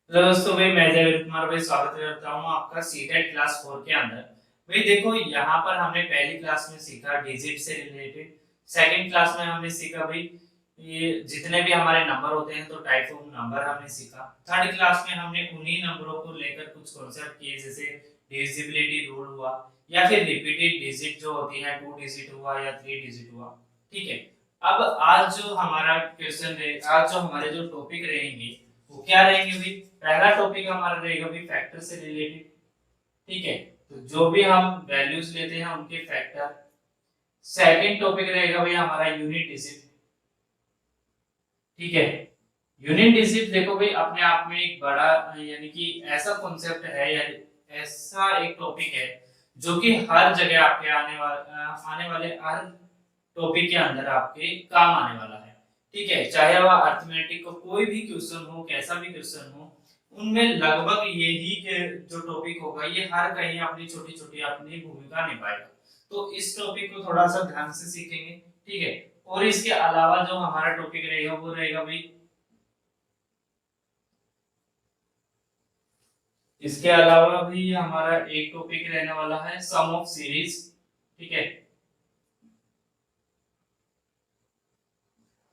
तो दोस्तों भाई मैं जयवीर कुमार भाई स्वागत करता हूँ आपका सीटेट क्लास 4 के अंदर। भाई देखो यहाँ पर हमने पहली क्लास में सीखा डिजिट से रिलेटेड। सेकंड क्लास में हमने सीखा भाई ये जितने भी हमारे नंबर होते हैं तो टाइप ऑफ नंबर हमने सीखा। थर्ड क्लास में हमने उन्हीं नंबरों को लेकर कुछ कॉन्सेप्ट किए जैसे डिविजिबिलिटी रूल हुआ या फिर रिपीटेड डिजिट जो होती है 2 डिजिट हुआ या 3 डिजिट हुआ। ठीक है। अब आज जो हमारा क्वेश्चन है, आज जो हमारे जो टॉपिक रहेंगे वो क्या रहेंगे भाई। पहला टॉपिक हमारा रहेगा भाई फैक्टर से रिलेटेड। ठीक है। तो जो भी हम वैल्यूज लेते हैं उनके फैक्टर। सेकंड टॉपिक रहेगा भाई हमारा यूनिट डिजिट। ठीक है। यूनिट डिजिट देखो भाई अपने आप में एक बड़ा यानी कि ऐसा कॉन्सेप्ट है या ऐसा एक टॉपिक है जो कि हर जगह आपके आने वाले हर टॉपिक के अंदर आपके काम आने वाला है। ठीक है। चाहे वह अर्थमेटिक का कोई भी क्वेश्चन हो, कैसा भी क्वेश्चन हो, उनमें लगभग यही के जो टॉपिक होगा ये हर कहीं अपनी छोटी छोटी अपनी भूमिका निभाएगा। तो इस टॉपिक को थोड़ा सा ध्यान से सीखेंगे। ठीक है। और इसके अलावा जो हमारा टॉपिक रहेगा वो रहेगा भाई, इसके अलावा भी हमारा एक टॉपिक रहने वाला है सम ऑफ सीरीज। ठीक है।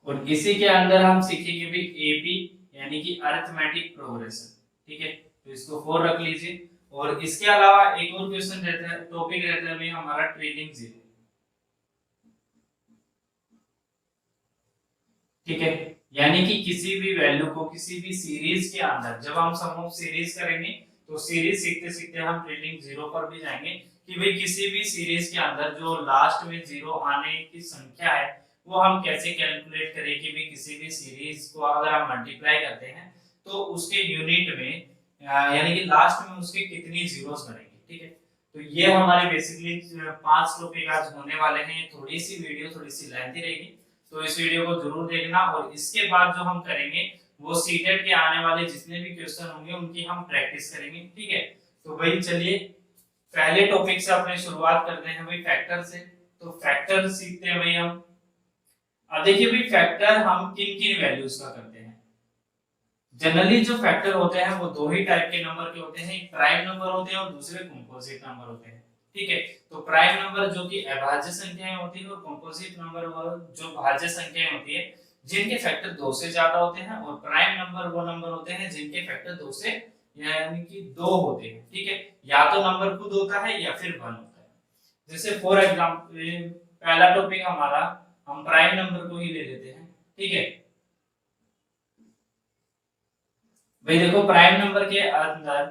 और इसी के अंदर हम सीखेंगे भी एपी यानी कि अरिथमेटिक प्रोग्रेशन। ठीक है। तो इसको 4 रख लीजिए। और इसके अलावा एक और क्वेश्चन रहता है, टॉपिक रहता है भी हमारा ट्रेलिंग जीरो। ठीक है। यानी कि किसी भी वैल्यू को किसी भी सीरीज के अंदर जब हम सम ऑफ सीरीज करेंगे तो सीरीज सीखते सीखते हम ट्रेलिंग जीरो पर भी जाएंगे कि भाई किसी भी सीरीज के अंदर जो लास्ट में जीरो आने की संख्या है वो हम कैसे कैलकुलेट करें कि भाई किसी भी सीरीज को अगर हम मल्टीप्लाई करते हैं तो उसके यूनिट में यानी कि लास्ट में उसके कितनी जीरोस बनेंगे। ठीक है। तो ये हमारे बेसिकली 5 टॉपिक आज होने वाले हैं। थोड़ी सी वीडियो थोड़ी सी लेंथी रहेगी तो इस वीडियो को जरूर देखना। और इसके बाद जो हम करेंगे वो सीटेट के आने वाले जितने भी क्वेश्चन होंगे उनकी हम प्रैक्टिस करेंगे। ठीक है। तो भाई चलिए पहले टॉपिक से अपने शुरुआत करते हैं भाई फैक्टर से। तो फैक्टर सीखते हैं भाई हम। अब देखिए भाई फैक्टर हम किन किन वैल्यूज का करते हैं। जनरली जो फैक्टर होते हैं वो दो ही टाइप के नंबर के होते हैं, एक प्राइम नंबर होते हैं और दूसरे कंपोजिट नंबर होते हैं। ठीक है। तो प्राइम नंबर जो कि अभाज्य संख्याएं होती है और कंपोजिट नंबर वो जो भाज्य संख्याएं होती है जिनके फैक्टर 2 से ज्यादा होते हैं। और प्राइम नंबर वो नंबर होते हैं जिनके फैक्टर 2 से यानी कि 2 होते हैं। ठीक है। या तो नंबर खुद होता है या फिर 1 होता है। जैसे फॉर एग्जांपल पहला टॉपिक हमारा हम प्राइम नंबर को ही ले लेते हैं। ठीक है। भाई देखो प्राइम नंबर के अंदर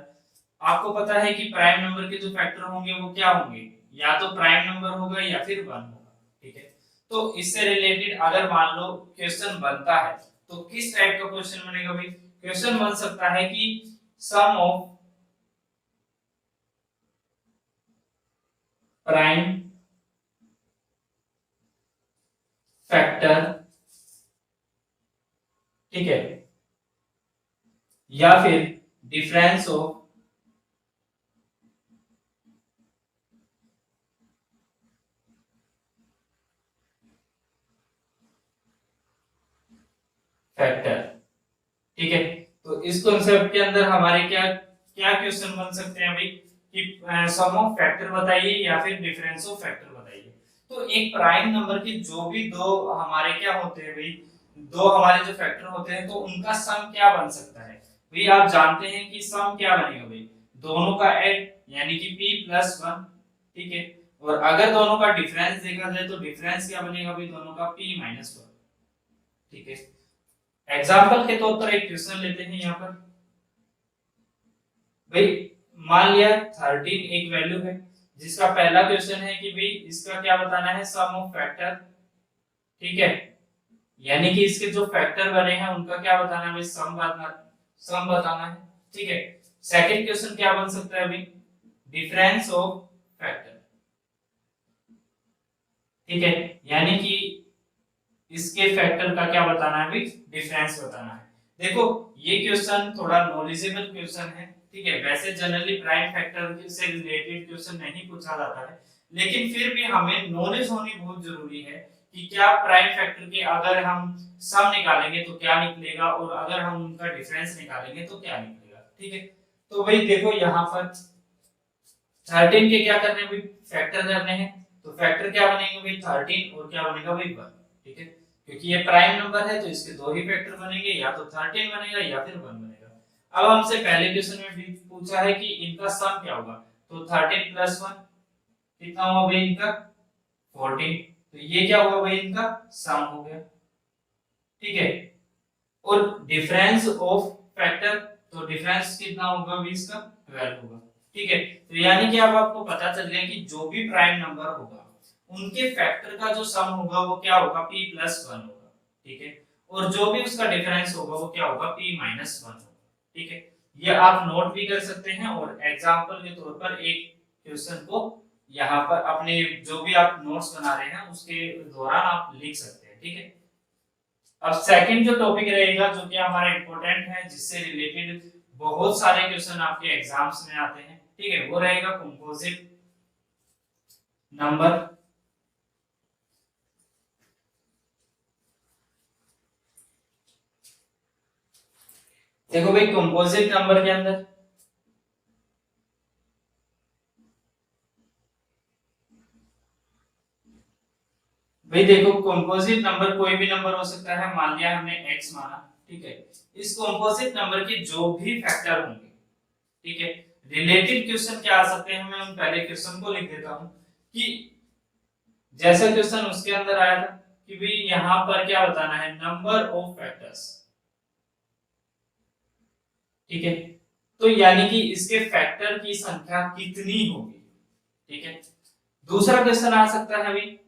आपको पता है कि प्राइम नंबर के जो फैक्टर होंगे वो क्या होंगे, या तो प्राइम नंबर होगा या फिर 1 होगा। ठीक है। तो इससे रिलेटेड अगर मान लो क्वेश्चन बनता है तो किस टाइप का क्वेश्चन बनेगा भाई। क्वेश्चन बन सकता है कि सम ऑफ प्राइम फैक्टर। ठीक है। या फिर डिफरेंस ऑफ फैक्टर। ठीक है। तो इस कॉन्सेप्ट के अंदर हमारे क्या क्या क्वेश्चन बन सकते हैं भाई कि सम ऑफ फैक्टर बताइए या फिर डिफरेंस ऑफ फैक्टर बताइए। तो एक प्राइम नंबर के जो भी दो हमारे क्या होते हैं भाई, दो हमारे जो फैक्टर होते हैं तो उनका सम क्या बन सकता है भाई। आप जानते हैं कि सम क्या बनेगा भाई, दोनों का ऐड यानी कि p+1। ठीक है। और अगर दोनों का डिफरेंस देखा जाए तो डिफरेंस क्या बनेगा भाई, दोनों का p-1। ठीक है। एग्जाम्पल के तौर पर एक क्वेश्चन लेते हैं यहाँ पर भाई। मान लिया 13 एक वैल्यू है जिसका पहला क्वेश्चन है कि भाई इसका क्या बताना है, सम ऑफ फैक्टर। ठीक है। यानी कि इसके जो फैक्टर बने हैं उनका क्या बताना है भाई, सम बताना है। ठीक है। सेकंड क्वेश्चन क्या बन सकता है भाई, डिफरेंस ऑफ फैक्टर। ठीक है। यानी कि इसके फैक्टर का क्या बताना है भाई, डिफरेंस बताना है। देखो ये क्वेश्चन थोड़ा नॉलेजेबल क्वेश्चन है। ठीक है। वैसे जनरली प्राइम फैक्टर से रिलेटेड क्वेश्चन नहीं पूछा जाता है, लेकिन फिर भी हमें नॉलेज होनी बहुत जरूरी है कि क्या प्राइम फैक्टर के अगर हम सम निकालेंगे तो क्या निकलेगा और अगर हम उनका डिफरेंस निकालेंगे तो क्या निकलेगा। ठीक है। तो भाई देखो यहाँ पर 13 के क्या करने हैं भाई, फैक्टर करने हैं, तो फैक्टर क्या बनेंगे भाई 13 और क्या बनेगा भाई 1, ठीक है। क्योंकि ये प्राइम नंबर है तो इसके दो ही फैक्टर बनेंगे, या तो 13 बनेगा या फिर 1 बनेगा। अब हमसे पहले क्वेश्चन में भी पूछा है कि इनका सम क्या होगा, तो 13 प्लस 1 कितना हुआ भाई इनका 14, तो ये क्या हुआ भाई इनका सम हो गया, ठीक है। और डिफरेंस ऑफ फैक्टर, तो डिफरेंस कितना होगा भी इसका 12 होगा, ठीक है। तो यानी कि अब आपको पता चल गया कि जो भी प्राइम नंबर होगा उनके फैक्टर का जो सम होगा वो क्या होगा p प्लस 1 होगा, ठीक है। और जो भी उसका डिफरेंस होगा वो क्या होगा p माइनस 1 होगा, ठीक है। ये आप नोट भी कर सकते हैं और एग्जांपल के तौर पर एक क्वेश्चन को यहाँ पर अपने जो भी आप नोट्स बना रहे हैं उसके दौरान आप लिख सकते हैं, ठीक है। अब सेकंड जो टॉपिक रहेगा जो कि हमारा इंपॉर्टेंट है, जिससे रिलेटेड बहुत सारे क्वेश्चन आपके एग्जाम्स में आते हैं, ठीक है, वो रहेगा कंपोजिट नंबर। देखो भाई कंपोजिट नंबर के अंदर भाई देखो कंपोजिट नंबर कोई भी नंबर हो सकता है, मान लिया हमने x माना, ठीक है। इस कंपोजिट नंबर के जो भी फैक्टर होंगे, ठीक है, रिलेटेड क्वेश्चन क्या आ सकते हैं, मैं उन पहले क्वेश्चन को लिख देता हूं कि जैसा क्वेश्चन उसके अंदर आया था कि भाई यहां पर क्या बताना है, नंबर ऑफ फैक्टर्स, ठीक है। तो यानी कि इसके फैक्टर की संख्या कितनी होगी, ठीक है। दूसरा क्वेश्चन आ सकता है भाई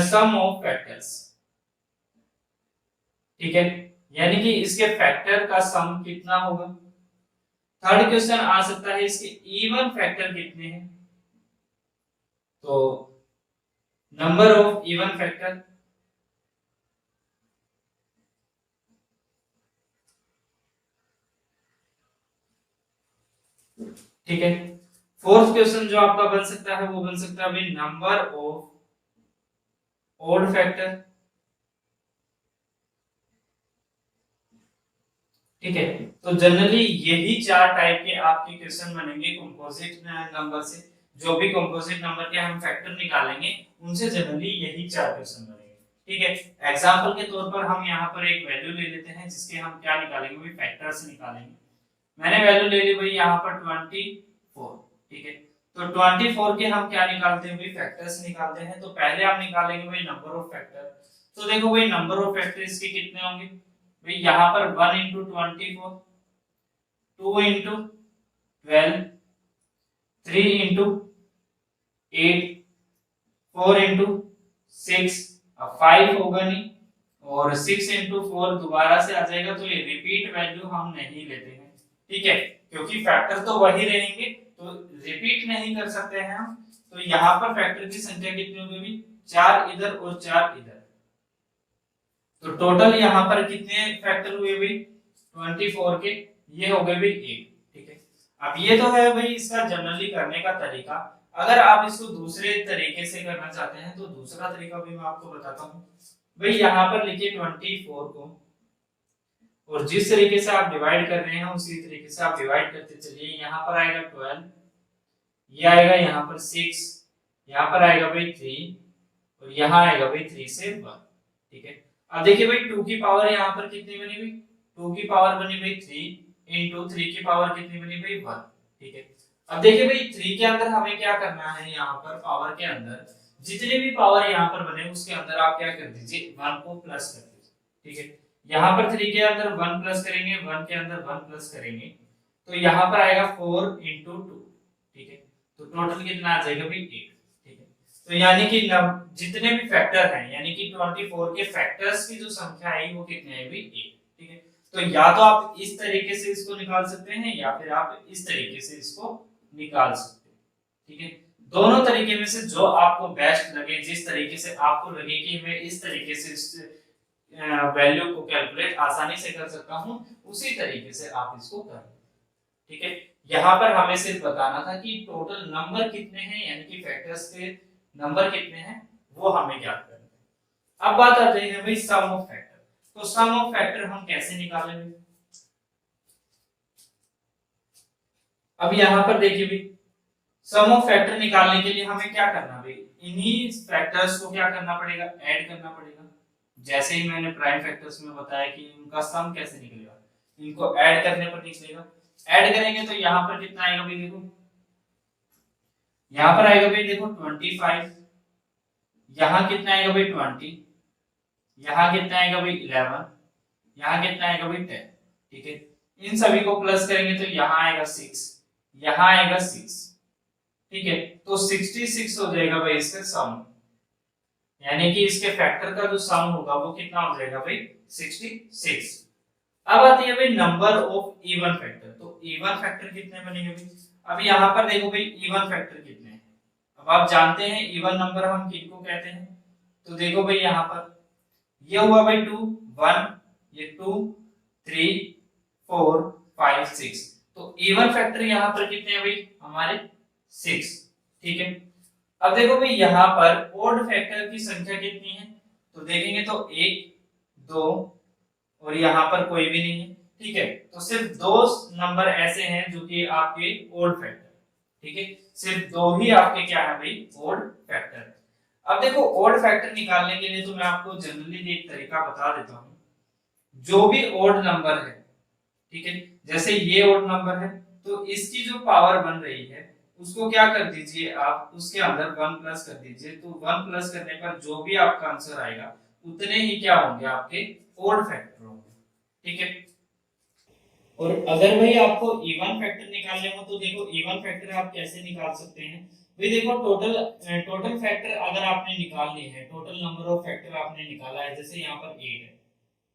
सम ऑफ फैक्टर्स, ठीक है, यानी कि इसके फैक्टर का सम कितना होगा। थर्ड क्वेश्चन आ सकता है इसके इवन फैक्टर कितने हैं, तो नंबर ऑफ इवन फैक्टर, ठीक है। फोर्थ क्वेश्चन जो आपका बन सकता है वो बन सकता है भाई नंबर ऑफ ओड फैक्टर, ठीक है। तो जनरली यही चार टाइप के आपके क्वेश्चन बनेंगे कंपोजिट नंबर से, जो भी कंपोजिट नंबर के हम फैक्टर निकालेंगे उनसे जनरली यही चार क्वेश्चन बनेंगे, ठीक है। एग्जांपल के तौर पर हम यहाँ पर एक वैल्यू ले लेते हैं जिसके हम क्या निकालेंगे भाई फैक्टर्स निकालेंगे। मैंने वैल्यू ले ली भाई यहाँ पर 24, ठीक है। तो 24 के हम क्या निकालते हैं भाई फैक्टर्स निकालते हैं, तो पहले हम निकालेंगे भाई नंबर ऑफ फैक्टर। तो देखो भाई नंबर ऑफ फैक्टर इसके कितने होंगे भाई, यहाँ पर 1 into 24, 2 into 12, 3 into 8, 4 into 6, अब 5 होगा नहीं, और 6 into 4 दोबारा से आ जाएगा, तो ये रिपीट वैल्यू हम नहीं लेते हैं, ठीक है, क्योंकि फैक्टर तो वही रहेंगे तो रिपीट नहीं कर सकते हैं हम। तो यहाँ पर फैक्टर की संख्या कितनी होगी, 4 इधर और 4 इधर, तो टोटल यहाँ पर कितने फैक्टर हुए भाई 24 के, ये हो गए भाई 1, ठीक है। अब ये तो है भाई इसका जनरली करने का तरीका। अगर आप इसको दूसरे तरीके से करना चाहते हैं तो दूसरा तरीका भी मैं आपको बताता हूँ भाई। यहाँ पर लिखिए 24 को, और जिस तरीके से आप डिवाइड कर रहे हैं उसी तरीके से आप डिवाइड करते चलिए। यहाँ पर आएगा 12, ये आएगा यहाँ पर 6, यहाँ पर आएगा भाई 3, और यहाँ आएगा भाई 3 से 1, ठीक है। अब देखिए भाई 2 की पावर यहाँ पर कितनी बनी भाई, 2 की पावर बनी भाई 3 into 3 की पावर कितनी बनी भाई 1, ठीक है। अब देखिए भाई 3 के अंदर हमें क्या करना है, यहाँ पर पावर के अंदर जितने भी पावर यहाँ पर बने उसके अंदर आप क्या कर दीजिए 1 को प्लस कर दीजिए, ठीक है। यहाँ पर 3 के अंदर 1 प्लस करेंगे, 1 के अंदर 1 प्लस करेंगे, तो यहाँ पर आएगा 4 into 2, ठीक है। तो टोटल कितना आ जाएगा भाई 8, ठीक है। तो यानी कि जितने भी फैक्टर हैं यानी कि 24 के फैक्टर्स की जो संख्या है वो कितने हैं भाई 8, ठीक है। तो या तो आप इस तरीके से इसको निकाल सकते हैं या फिर आप इस तरीके से इसको निकाल सकते हैं, ठीक है। दोनों तरीके में से जो आपको बेस्ट लगे, जिस तरीके से आपको लगे कि मैं इस तरीके से इस वैल्यू को कैलकुलेट आसानी से कर सकता हूं, उसी तरीके से आप इसको करें, ठीक है। यहाँ पर हमें सिर्फ बताना था कि टोटल नंबर कितने हैं, यानी कि फैक्टर्स के नंबर कितने हैं वो हमें ज्ञात करना है। अब बात आती है भाई सम ऑफ फैक्टर। तो सम ऑफ फैक्टर हम कैसे निकालेंगे, अब यहाँ पर देखिए भाई, सम ऑफ फैक्टर निकालने के लिए हमें क्या करना भाई, इन्हीं फैक्टर्स को क्या करना पड़ेगा, ऐड करना पड़ेगा। जैसे ही मैंने प्राइम फैक्टर्स में बताया कि इनका सम कैसे निकलेगा, इनको ऐड करने पर निकलेगा। ऐड करेंगे तो यहाँ पर कितना आएगा भाई, देखो यहाँ पर आएगा भाई, देखो 25, यहाँ कितना आएगा भाई 20, यहाँ कितना आएगा भाई 11, यहाँ कितना आएगा भाई 10। ठीक है, इन सभी को प्लस करेंगे तो यहाँ आएगा 6, यहाँ आएगा 6। ठीक है, तो 66 हो जाएगा भाई इसका सम, यानी कि इसके फैक्टर का जो सम होगा वो कितना हो जाएगा भाई 66। अब आती है भाई नंबर ऑफ इवन फैक्टर। तो इवन फैक्टर कितने बनेंगे भाई, अब यहाँ पर देखो भाई इवन फैक्टर कितने हैं। अब आप जानते हैं इवन नंबर हम किनको कहते हैं, तो देखो भाई यहाँ पर ये हुआ भाई 2 1, ये 2 3 4 5 6, तो इवन फैक्टर यहाँ पर कितने हैं भाई हमारे 6। ठीक है, अब देखो भाई यहाँ पर ओड फैक्टर की संख्या कितनी है, तो देखेंगे तो 1 2 और यहाँ पर कोई भी नहीं है। ठीक है, तो सिर्फ दो नंबर ऐसे हैं जो कि आपके ओड फैक्टर। ठीक है, सिर्फ दो ही आपके क्या है भाई ओड फैक्टर। अब देखो ओड फैक्टर निकालने के लिए तो मैं आपको जनरली एक तरीका बता देता हूँ। जो भी ओड नंबर है, ठीक है, जैसे ये ओड नंबर है तो इसकी जो पावर बन रही है उसको क्या कर दीजिए आप, उसके अंदर 1 प्लस कर दीजिए। तो 1 प्लस करने पर जो भी आपका आंसर आएगा उतने ही क्या होंगे आपके ओड फैक्टर होंगे। ठीक है, और अगर भाई आपको इवन फैक्टर निकालने हो तो देखो इवन फैक्टर आप कैसे निकाल सकते हैं भाई। देखो टोटल फैक्टर अगर आपने निकालने हैं, टोटल नंबर ऑफ फैक्टर आपने निकाला है, जैसे यहाँ पर 8 है।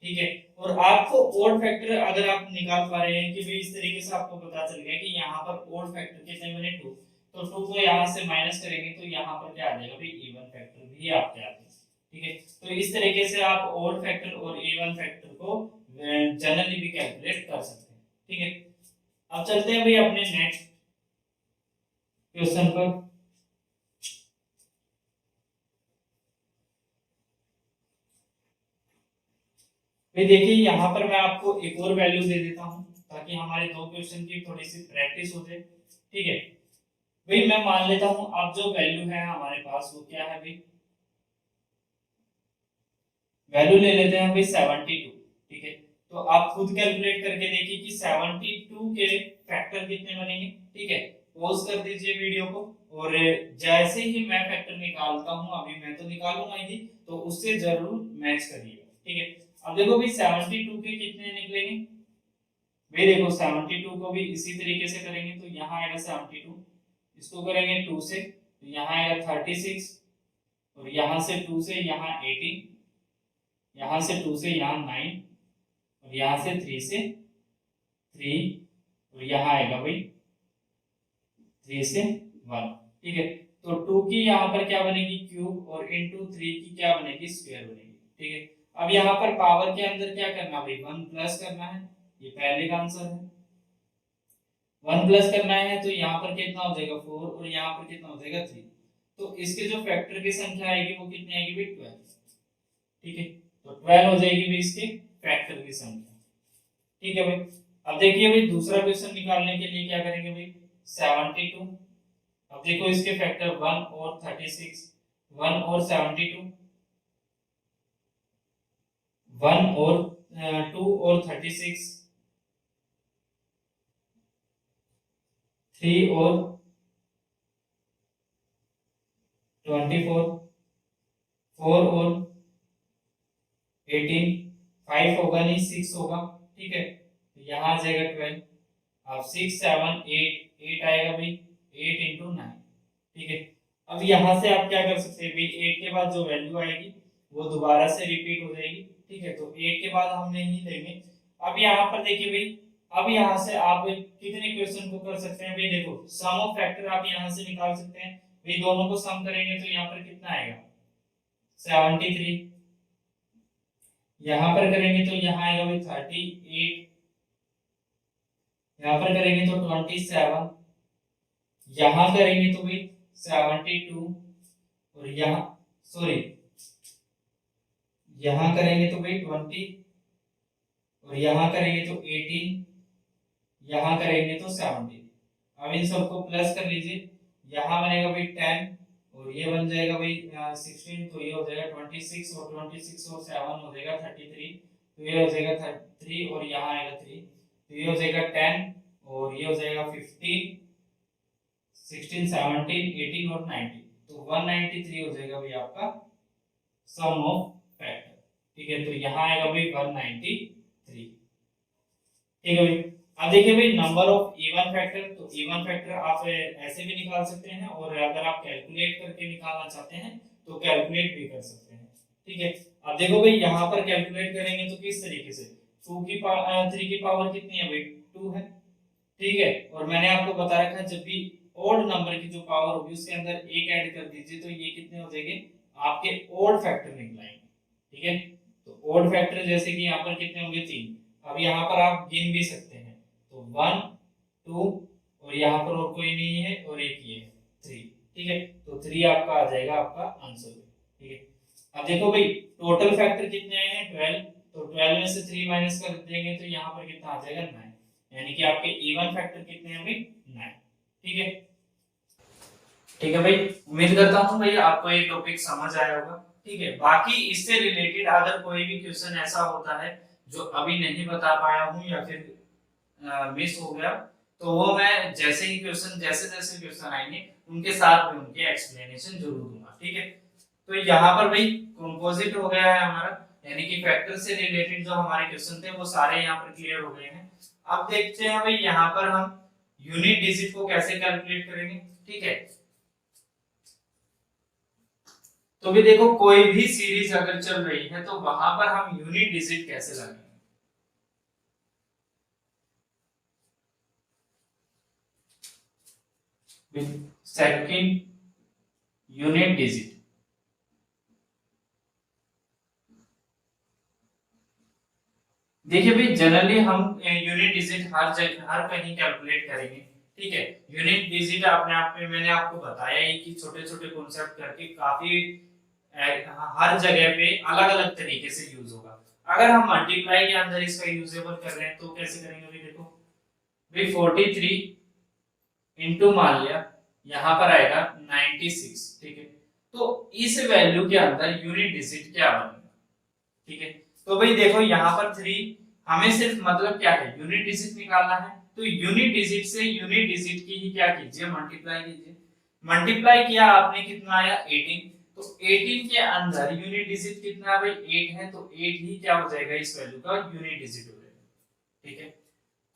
ठीक है, और आपको ओड फैक्टर अगर आप निकाल पा रहे हैं कि भाई इस तरीके से आपको पता चल गया कि यहाँ पर ओड फैक्टर कितने बने 2, तो 2 को यहाँ से माइनस करेंगे तो यहाँ पर क्या आ जाएगा भाई इवन फैक्टर भी आपके आते हैं। ठीक है, तो इस तरीके से आप ओड फैक्टर और इवन फैक्टर को जनरली भी कैलकुलेट कर सकते हैं। ठीक है, अब चलते हैं भाई अपने नेक्स्ट क्वेश्चन पर। भाई देखिए यहाँ पर मैं आपको एक और वैल्यू दे देता हूँ ताकि हमारे दो क्वेश्चन की थोड़ी सी प्रैक्टिस हो जाए। ठीक है भाई, मैं मान लेता हूँ अब जो वैल्यू है हमारे पास वो क्या है भाई, वैल्यू ले लेते हैं भाई 72। ठीक है, तो आप खुद कैलकुलेट करके देखिए कि 72 के फैक्टर कितने बनेंगे। ठीक है, पॉज कर दीजिए वीडियो को, और जैसे ही मैं फैक्टर निकालता हूँ, अभी मैं तो निकालूंगा ही, तो उससे जरूर मैच करिएगा। ठीक है, अब देखो भाई 72 के कितने निकलेंगे भाई, देखो 72 को भी इसी तरीके से करेंगे तो यहाँ आएगा 72, इसको करेंगे 2 से तो यहाँ आएगा 36, और यहाँ से 2 से यहाँ 18, यहाँ से 2 से यहाँ 9, और यहाँ से 3 से 3, और यहाँ आएगा भाई 3 से 1। ठीक है, तो 2 की यहाँ पर क्या बनेगी क्यूब, और इनटू 3 की क्या बनेगी स्क्वायर बनेगी। ठीक है, अब यहाँ पर पावर के अंदर क्या करना भाई 1 प्लस करना है, ये पहले का आंसर है। 1 प्लस करना है तो यहाँ पर कितना हो जाएगा 4, और यहाँ पर कितना हो जाएगा 3, तो इसके जो फैक्टर की संख्या आएगी वो कितनी आएगी भाई 12। ठीक है, तो 12 हो जाएगी भाई इसके फैक्टर की संख्या। ठीक है भाई, अब देखिए भाई दूसरा क्वेश्चन निकालने के लिए क्या करेंगे भाई 72। अब देखो इसके फैक्टर 1 और 36, 1 और 72, 1 और 2 और 36, 3 और 24, 4 और 18, 5 होगा नहीं 6 होगा। ठीक है, तो यहाँ आ जाएगा 12। अब 6 7 8 आएगा भाई 8 इंटू 9। ठीक है, अब यहाँ से आप क्या कर सकते हैं भाई, 8 के बाद जो वैल्यू आएगी वो दोबारा से रिपीट हो जाएगी। ठीक है, तो 8 के बाद हम नहीं लेंगे। अब यहाँ पर देखिए भाई, अब यहाँ से आप कितने क्वेश्चन को कर सकते हैं भाई, देखो सम ऑफ फैक्टर आप यहाँ से निकाल सकते हैं भाई, दोनों को सम करेंगे तो यहाँ पर कितना आएगा 73, यहाँ पर करेंगे तो यहाँ आएगा भाई 38, यहाँ पर करेंगे तो 27, यहाँ करेंगे तो भाई 72, और यहाँ सॉरी यहाँ करेंगे तो भाई 20, और यहाँ करेंगे तो 18, यहाँ करेंगे तो 17। अब इन सबको प्लस कर लीजिए, यहाँ बनेगा भाई 10 और ये बन जाएगा भाई 16, तो ये हो जाएगा 26 और 26 और 7 हो जाएगा 33, तो ये हो जाएगा 3 और यहाँ आएगा 3, तो ये हो जाएगा 10 और ये हो जाएगा 15, 16, 17, 18 और 19, तो 193 हो जाएगा भाई आपका सम ऑफ फैक्टर। ठीक है, तो यहाँ आएगा भाई 193। ठीक है भाई, अब देखिए भाई नंबर ऑफ इवन फैक्टर, तो इवन फैक्टर आप ऐसे भी निकाल सकते हैं और अगर आप कैलकुलेट करके निकालना चाहते हैं तो कैलकुलेट भी कर सकते हैं। ठीक है, अब देखो भाई यहाँ पर कैलकुलेट करेंगे तो किस तरीके से, 2 की पावर 3 की पावर कितनी है भाई 2 है। ठीक है, और मैंने आपको बता रखा है जब भी ओड नंबर की जो पावर होगी उसके अंदर एक ऐड कर दीजिए तो ये कितने हो जाएंगे आपके ओड फैक्टर निकल आएंगे। ठीक है, तो ओड फैक्टर जैसे कि यहाँ पर कितने होंगे 3, अब यहाँ पर आप गिन भी सकते हैं, तो 1 2 और यहाँ पर और कोई नहीं है और एक ये है 3। ठीक है, तो 3 आपका आ जाएगा आपका आंसर। ठीक है, अब देखो भाई टोटल फैक्टर कितने आए हैं 12, तो 12 में से 3 माइनस कर देंगे तो यहाँ पर कितना आ जाएगा 9, यानी कि आपके इवन फैक्टर कितने हैं भाई 9। ठीक है, ठीक है भाई, उम्मीद करता हूँ भाई आपको ये टॉपिक समझ आया होगा। ठीक है, बाकी इससे रिलेटेड अगर कोई भी क्वेश्चन ऐसा होता है जो अभी नहीं बता पाया हूँ या फिर मिस हो गया, तो वो मैं जैसे ही क्वेश्चन जैसे जैसे क्वेश्चन आएंगे उनके साथ में उनके एक्सप्लेनेशन जरूर दूंगा। ठीक है, तो यहाँ पर भाई कंपोजिट हो गया है हमारा, यानी कि फैक्टर से रिलेटेड जो हमारे क्वेश्चन थे वो सारे यहाँ पर क्लियर हो गए हैं। अब देखते हैं भाई यहाँ पर हम यूनिट डिजिट को कैसे कैलकुलेट करेंगे। ठीक है, तो भी देखो कोई भी सीरीज अगर चल रही है तो वहां पर हम यूनिट डिजिट कैसे लगाएंगे। सेकंड यूनिट डिजिट, देखिए भाई जनरली हम यूनिट डिजिट हर कहीं कैलकुलेट करेंगे। ठीक है, यूनिट डिजिट अपने आप में मैंने आपको बताया ही कि छोटे छोटे कॉन्सेप्ट करके काफी हर जगह पे अलग अलग तरीके से यूज होगा। अगर हम मल्टीप्लाई के अंदर इसका यूजेबल कर रहे हैं तो कैसे करेंगे भाई, देखो भाई 43 इंटू मान लिया यहाँ पर आएगा 96। ठीक है, तो इस वैल्यू के अंदर यूनिट डिजिट क्या बनेगा। ठीक है, तो भाई देखो यहाँ पर 3 हमें सिर्फ मतलब क्या है यूनिट डिजिट निकालना है, तो यूनिट डिजिट से यूनिट डिजिट की ही क्या कीजिए मल्टीप्लाई कीजिए। मल्टीप्लाई किया आपने कितना आया 18, तो 18 के अंदर यूनिट डिजिट कितना है भाई 8 है, तो 8 ही क्या हो जाएगा इस वैल्यू का यूनिट डिजिट हो जाएगा। ठीक है,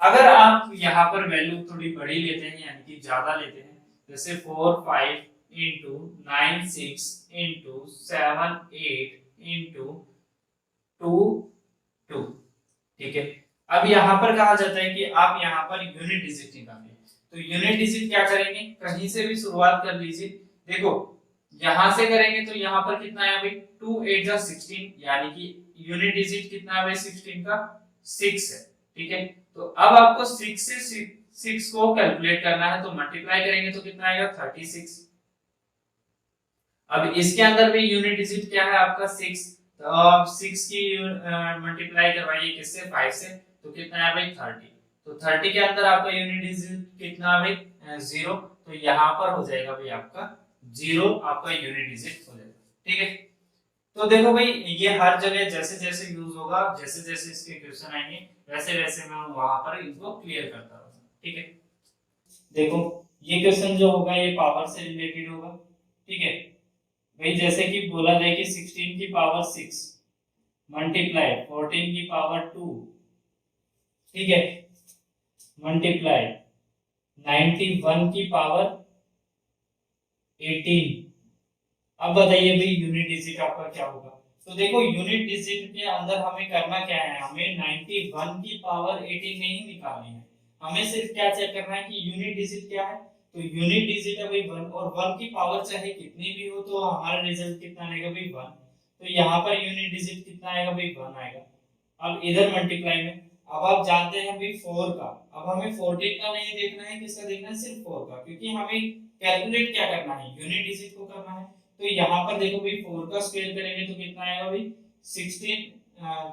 अगर आप यहाँ पर वैल्यू थोड़ी बड़ी लेते हैं यानी कि ज्यादा लेते हैं, जैसे 4 5 इंटू 9 6 इंटू 7 8 इंटू 2 2। ठीक है, अब यहाँ पर कहा जाता है कि आप यहाँ पर यूनिट डिजिट निकालिए, तो यूनिट डिजिट क्या करेंगे कहीं से भी शुरुआत कर लीजिए। देखो यहां से करेंगे तो यहाँ पर कितना है भाई 2 8 जा 16, यानी कि यूनिट डिजिट कितना है भाई 16 का 6 है। ठीक है, तो अब आपको 6 से 6 को कैलकुलेट करना है, तो मल्टीप्लाई करेंगे तो कितना आएगा 36। अब इसके अंदर भी यूनिट डिजिट क्या है आपका 6, तो अब 6 की मल्टीप्लाई करवाइए किससे 5 से, तो कितना है भाई 30, तो 30 के अंदर आपका यूनिट डिजिट कितना है भाई 0, तो यहाँ पर हो जाएगा भाई आपका 0 आपका यूनिट डिजिट हो जाएगा। ठीक है, तो देखो भाई ये हर जगह जैसे जैसे यूज होगा जैसे जैसे इसके क्वेश्चन आएंगे वैसे वैसे मैं वहां पर इनको क्लियर करता रहूंगा। ठीक है, देखो ये क्वेश्चन जो होगा ये पावर से रिलेटेड होगा। ठीक है भाई, जैसे कि बोला जाए कि 16 की पावर 6 मल्टीप्लाई 14 की पावर 2, ठीक है, मल्टीप्लाई 91 की पावर 18। अब बताइए भाई यूनिट डिजिट आपका क्या होगा। तो देखो यूनिट डिजिट के अंदर हमें करना क्या है, हमें 91 की पावर 18 नहीं निकालनी है, हमें सिर्फ क्या चेक करना है कि यूनिट डिजिट क्या है। तो यूनिट डिजिट है भाई 1, और 1 की पावर चाहे कितनी भी हो तो हमारा रिजल्ट कितना आएगा भाई 1, तो यहाँ पर यूनिट डिजिट कितना आएगा भाई 1 आएगा। अब इधर मल्टीप्लाई में अब आप जानते हैं भाई 4 का, अब हमें 14 का नहीं देखना है, किसका देखना है सिर्फ 4 का, क्योंकि हमें कैलकुलेट क्या करना है यूनिट डिजिट को करना है। तो यहाँ पर देखो भाई 4 का स्क्वायर करेंगे तो कितना आएगा भाई 16।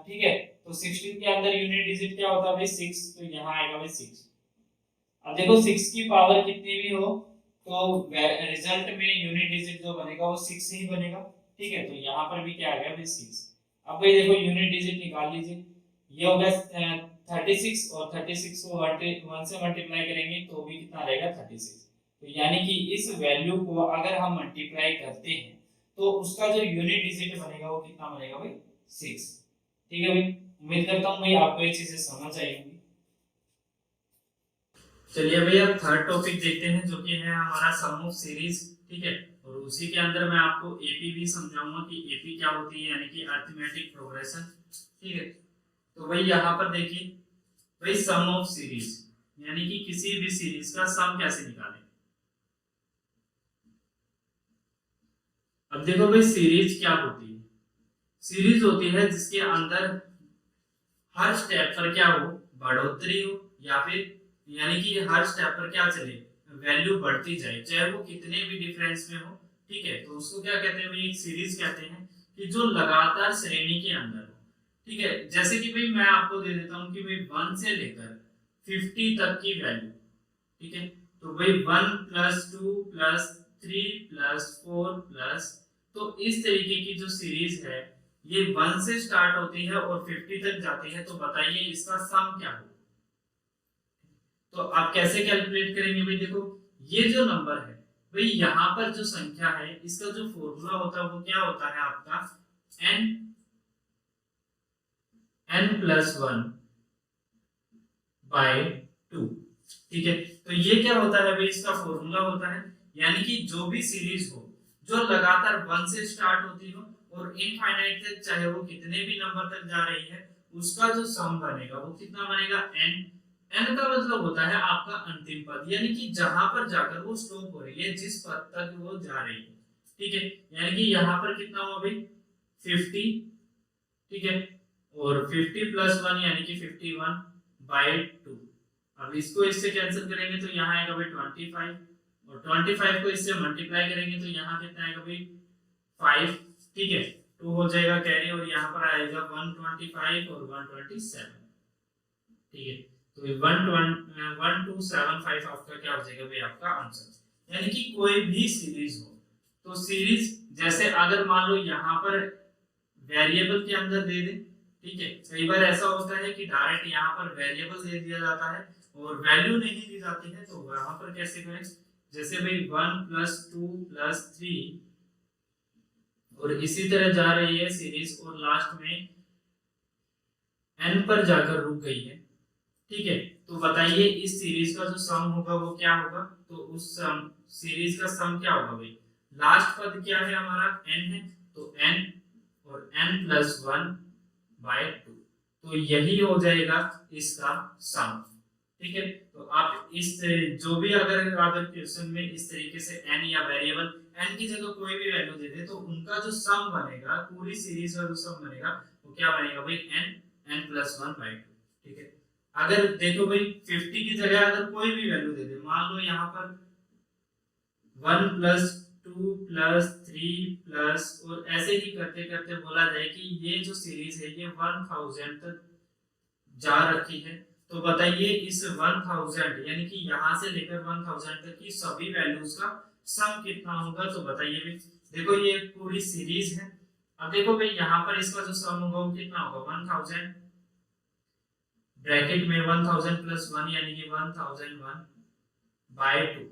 ठीक है, तो 16 के अंदर यूनिट डिजिट क्या होता है भाई 6, तो यहाँ आएगा भाई 6। अब देखो 6 की पावर कितनी भी हो तो रिजल्ट में यूनिट डिजिट जो बनेगा वो 6 ही बनेगा। ठीक है, तो यहाँ पर भी क्या आ गया भाई 6। अब भाई देखो यूनिट डिजिट निकाल लीजिए, ये हो गया 36 और 36 को 1 से मल्टीप्लाई करेंगे तो भी कितना रहेगा 36। तो यानी कि इस वैल्यू को अगर हम मल्टीप्लाई करते हैं तो उसका जो यूनिट डिजिट बनेगा वो कितना बनेगा भाई 6। ठीक है भाई, उम्मीद करता हूँ भाई आपको ये चीजें समझ आई होंगी। चलिए भैया थर्ड टॉपिक देखते हैं जो कि है हमारा सम ऑफ सीरीज। ठीक है, और उसी के अंदर मैं आपको एपी भी समझाऊंगा कि एपी क्या होती है, यानी कि अरिथमेटिक प्रोग्रेशन। ठीक है, तो भाई यहाँ पर देखिए भाई सम ऑफ सीरीज यानी कि किसी भी सीरीज का सम कैसे निकालें। अब देखो भाई सीरीज क्या होती है, सीरीज होती है जिसके अंदर हर स्टेप पर क्या हो, बढ़ोतरी हो, या फिर यानी कि हर स्टेप पर क्या चले, वैल्यू बढ़ती जाए चाहे वो कितने भी डिफरेंस में हो। ठीक है, तो उसको क्या कहते हैं भाई, एक सीरीज कहते हैं कि जो लगातार श्रेणी के अंदर हो। ठीक है, जैसे कि भाई मैं आपको दे देता हूं कि भाई 1 से लेकर 50 तक की वैल्यू। ठीक है, तो भाई 1 प्लस 2 प्लस 3 प्लस 4 प्लस, तो इस तरीके की जो सीरीज है ये 1 से स्टार्ट होती है और 50 तक जाती है, तो बताइए इसका सम क्या होगा। तो आप कैसे कैलकुलेट करेंगे भाई, देखो ये जो नंबर है भाई यहाँ पर जो संख्या है इसका जो फॉर्मूला होता है वो क्या होता है आपका n n+1 बाय 2। ठीक है, तो ये क्या होता है भाई, इसका फॉर्मूला होता है यानी कि जो भी सीरीज हो जो लगातार 1 से स्टार्ट होती हो और इनफाइनाइट तक चाहे वो कितने भी नंबर तक जा रही है, उसका जो सम बनेगा वो कितना बनेगा n। n का मतलब होता है आपका अंतिम पद, यानी कि जहां पर जाकर वो स्टॉप हो रही है, जिस पद तक वो जा रही है। ठीक है, यानी कि यहाँ पर कितना हुआ भाई 50। ठीक है, और 50+1 यानी कि 51/2। अब इसको इससे कैंसिल करेंगे तो यहाँ आएगा भाई 25, और 25 को इससे मल्टीप्लाई करेंगे तो यहाँ कितना आएगा भाई 5। ठीक है, 2 हो जाएगा कैरी और यहाँ पर आएगा 125 और 127। ठीक है, तो 1275 आपका क्या हो जाएगा भाई आपका आंसर। यानी कि कोई भी सीरीज हो, तो सीरीज जैसे अगर मान लो यहाँ पर वेरिएबल के अंदर दे दे। ठीक है, कई बार ऐसा होता है कि डायरेक्ट यहाँ पर वेरिएबल दे दिया जाता है और वैल्यू नहीं दी जाती है, तो वहां पर कैसे करें, जैसे भाई 1+2+3 और इसी तरह जा रही है सीरीज और लास्ट में n पर जाकर रुक गई है। ठीक है, तो बताइए इस सीरीज का जो सम होगा वो क्या होगा, तो उस सम सीरीज का सम क्या होगा भाई, लास्ट पद क्या है हमारा n है, तो n और n+1/2, तो यही हो जाएगा इसका सम। ठीक है, तो आप इस जो भी अगर क्वेश्चन में इस तरीके से n या वेरिएबल n की जगह कोई भी वैल्यू दे दे तो उनका जो सम बनेगा पूरी सीरीज का जो सम बनेगा वो क्या बनेगा भाई n+1/2। ठीक है, अगर देखो भाई 50 की जगह अगर कोई भी वैल्यू दे दे, मान लो यहाँ पर 1+2+3 प्लस और ऐसे ही करते करते बोला जाए कि ये जो सीरीज है ये 1000 तक जा रखी है, तो बताइए इस 1000 यानी कि यहाँ से लेकर 1000 तक की सभी वैल्यूज का सम कितना होगा, तो बताइए भाई। देखो ये पूरी सीरीज है, अब देखो भाई यहाँ पर इसका जो सम होगा वो कितना होगा 1000 ब्रैकेट में 1000+1 यानी कि 1001/2।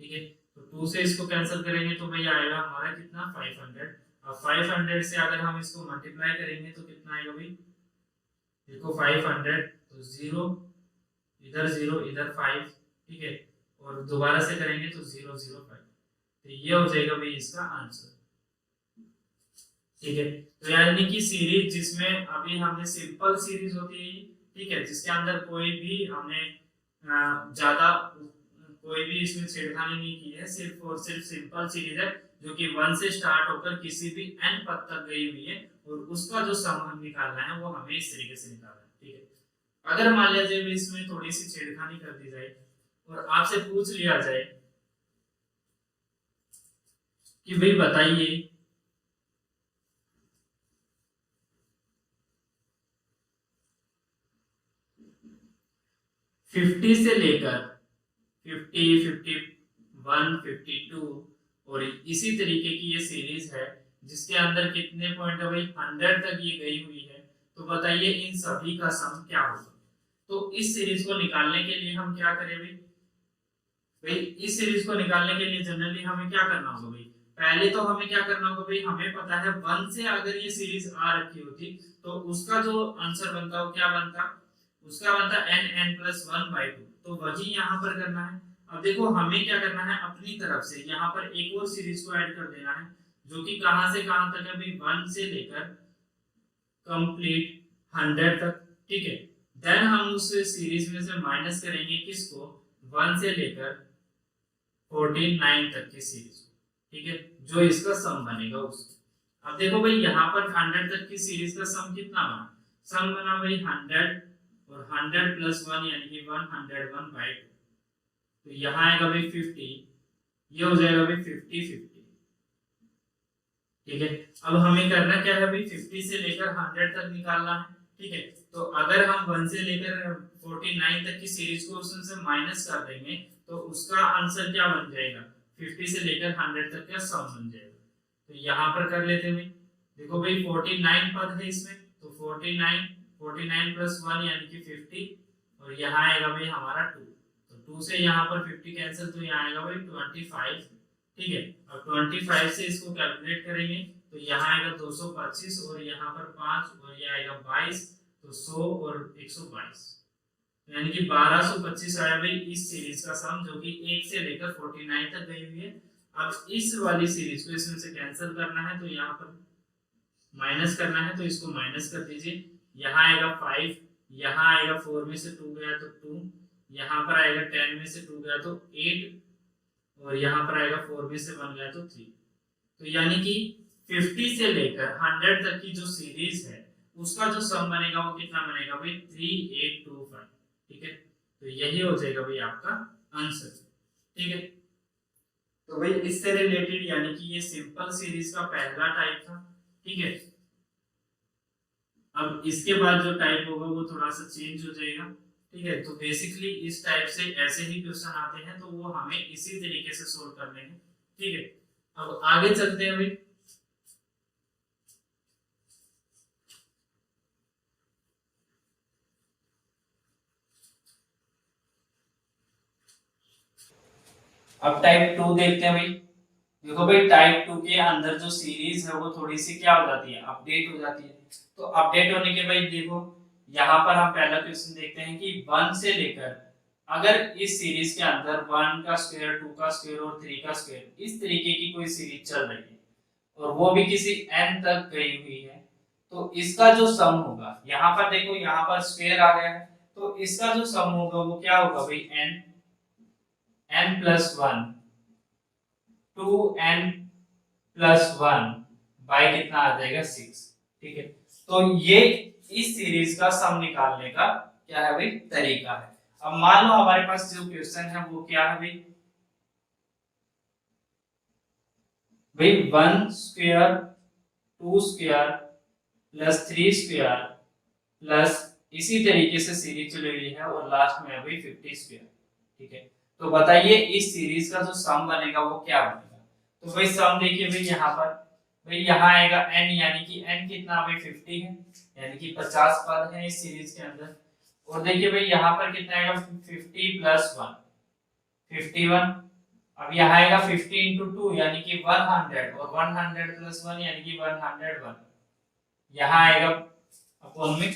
ठीक है, तो 2 से इसको कैंसिल करेंगे तो भैया आएगा हमारा कितना 500। अब 500 से अगर हम इसको मल्टीप्लाई करेंगे तो कितना आएगा भाई, देखो 500 तो 0 इधर 0 इधर 5। ठीक है, और दोबारा से करेंगे तो 005, तो ये हो जाएगा भाई इसका आंसर। ठीक है, तो यानी कि सीरीज जिसमें अभी हमने सिंपल सीरीज होती है, ठीक है, जिसके अंदर कोई भी हमने ज्यादा कोई भी इसमें छेड़खानी नहीं की है, सिर्फ और सिर्फ सिंपल सीरीज है जो कि 1 से स्टार्ट होकर किसी भी n पद तक गई हुई है, और उसका जो सम हम निकालना है वो हमें इस तरीके से निकालना है। ठीक है, अगर मान लिया जाए इसमें थोड़ी सी छेड़खानी कर दी जाए और आपसे पूछ लिया जाए कि भाई बताइए 50 से लेकर 50, 51, 52 और इसी तरीके की ये सीरीज है जिसके अंदर कितने पॉइंट है भाई 100 तक ये गई हुई है। तो बताइए इन सभी का सम क्या होगा। तो इस सीरीज को निकालने के लिए हम क्या करें भाई, भाई इस सीरीज को निकालने के लिए जनरली हमें क्या करना होगा भाई, पहले तो हमें क्या करना होगा भाई, हमें पता है 1 से अगर ये सीरीज आ रखी होती तो उसका जो आंसर बनता वो क्या बनता, उसका बनता n n+1/2। तो वही यहाँ पर करना है। अब देखो हमें क्या करना है, अपनी तरफ से यहाँ पर एक और सीरीज को ऐड कर देना है जो कि कहां से कहां तक है भाई, 1 से लेकर कंप्लीट 100 तक। ठीक है, देन हम उस सीरीज में से माइनस करेंगे किसको, 1 से लेकर 49 तक की सीरीज को। ठीक है, जो इसका सम बनेगा उसको। अब देखो भाई यहाँ पर 100 तक की सीरीज का सम कितना बना, सम बना भाई 100 और 100+1 यानी कि 101/2। तो यहाँ आएगा भाई 50, ये हो जाएगा भाई 50, 50। ठीक है, अब हमें करना क्या है भाई, 50 से लेकर 100 तक निकालना है। ठीक है, तो अगर हम 1 से लेकर 49 तक की सीरीज को उसमें से माइनस कर देंगे तो उसका आंसर क्या बन जाएगा, 50 से लेकर 100 तक का सम बन जाएगा। तो यहाँ पर कर लेते हैं, देखो भाई 49 पद है इसमें, तो 49 + 1 यानी कि 50 और यहाँ आएगा भाई हमारा 2। तो 2 से यहाँ पर 50 कैंसिल, तो यहाँ आएगा भाई 25। ठीक है, अब 25 से इसको कैलकुलेट करेंगे तो यहाँ आएगा 225 और यहाँ पर 5 और ये आएगा 22, तो 100 और 122 यानी कि 1225 आया भाई इस सीरीज का सम, जो कि 1 से लेकर 49 तक गई हुई है। अब इस वाली सीरीज को इसमें से कैंसिल करना है तो यहाँ पर माइनस करना है, तो इसको माइनस कर दीजिए। यहाँ आएगा 5, यहाँ आएगा 4 में से 2 गया तो 2, यहाँ पर आएगा 10 में से 2 गया तो 8 और यहाँ पर आएगा 4 में से 1 गया तो 3। तो यानी कि 50 से लेकर 100 तक की जो सीरीज है उसका जो सम बनेगा वो कितना बनेगा भाई, 3825। ठीक है, तो यही हो जाएगा भाई आपका आंसर। ठीक है, तो भाई इससे रिलेटेड यानी कि ये सिंपल सीरीज का पहला टाइप था। ठीक है, अब इसके बाद जो टाइप होगा वो थोड़ा सा चेंज हो जाएगा। ठीक है, तो बेसिकली इस टाइप से ऐसे ही क्वेश्चन आते हैं तो वो हमें इसी तरीके से सोल्व करने हैं। ठीक है, अब आगे चलते हैं भाई। अब टाइप 2 देखते हैं भाई। देखो भाई टाइप 2 के अंदर जो सीरीज है वो थोड़ी सी क्या हो जाती है, अपडेट हो जाती है। तो अपडेट होने के भाई देखो यहाँ पर हम पहला क्वेश्चन देखते हैं कि 1 से लेकर अगर इस सीरीज के अंदर 1 का स्क्वायर, 2 का स्क्वायर और 3 का स्क्वायर इस तरीके की कोई सीरीज चल रही है और वो भी किसी n तक गई हुई है, तो इसका जो सम होगा, यहाँ पर देखो यहाँ पर स्क्वायर आ गया है, तो इसका जो सम होगा वो क्या होगा भाई, n+1 2n+1 बाय कितना आ जाएगा 6। ठीक है, तो ये इस सीरीज का सम निकालने का क्या है भाई, तरीका है। अब मान लो हमारे पास जो क्वेश्चन है वो क्या है भाई, 1 square 2 square plus 3 square plus इसी तरीके से सीरीज चली हुई है और लास्ट में है भाई 50 स्क्वायर। ठीक है, तो बताइए इस सीरीज का जो सम बनेगा वो क्या बनेगा। तो भाई सम देखिए भाई यहाँ पर, भाई यहाँ आएगा n यानी कि n कितना भाई 50 है यानी कि 50 पद है इस सीरीज के अंदर। और देखिए भाई यहाँ पर कितना आएगा 50 + 1 51। अब यहाँ आएगा 50 × 2 यानी कि 100 और 100+1 यानी कि 101। यहाँ आएगा अपॉन में 6।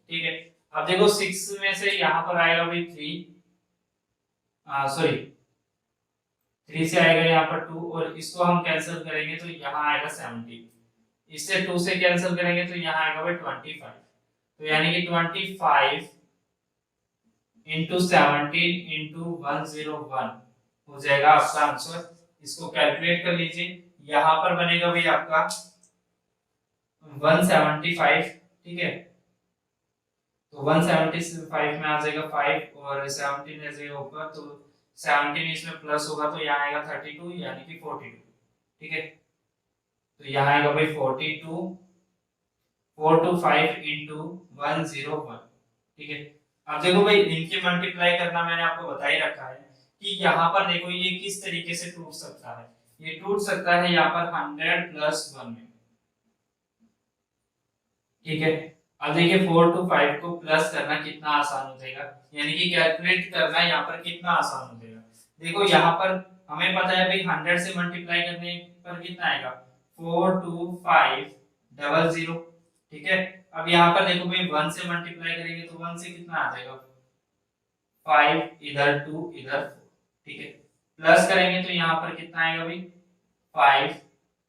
ठीक है, अब देखो 6 में से यहाँ पर आएगा भाई 3 से आएगा यहाँ पर 2 और इसको हम कैंसिल करेंगे तो यहाँ आएगा 70। इससे 2 से कैंसिल करेंगे तो यहाँ आएगा भाई 25। तो यानी कि 25 × 17 × 101 हो जाएगा आपका आंसर। इसको कैलकुलेट कर लीजिए, यहाँ पर बनेगा भाई आपका 175। ठीक है, तो 175 में आ जाएगा 5 और 17 ऐसे होगा तो 17 इसमें प्लस होगा तो यहाँ आएगा 32 यानी कि 42। ठीक है, तो यहाँ आएगा भाई 42 425 × 101। ठीक है, अब देखो भाई इनकी मल्टीप्लाई करना मैंने आपको बता ही रखा है कि यहाँ पर देखो ये किस तरीके से टूट सकता है, ये टूट सकता है यहाँ पर 100 + 1 में, ठीक है। अब देखिए 4 to 5 को प्लस करना कितना आसान हो जाएगा, यानी कि कैलकुलेट करना यहाँ पर कितना आसान हो जाएगा। देखो यहाँ पर हमें पता है भाई 100 से मल्टीप्लाई करने पर कितना आएगा, 42500, ठीक है। अब यहाँ पर देखो भाई 1 से मल्टीप्लाई करेंगे तो 1 से कितना आ जाएगा, 5 इधर 2 इधर 4, ठीक है। प्लस करेंगे तो यहाँ पर कितना आएगा भाई, 5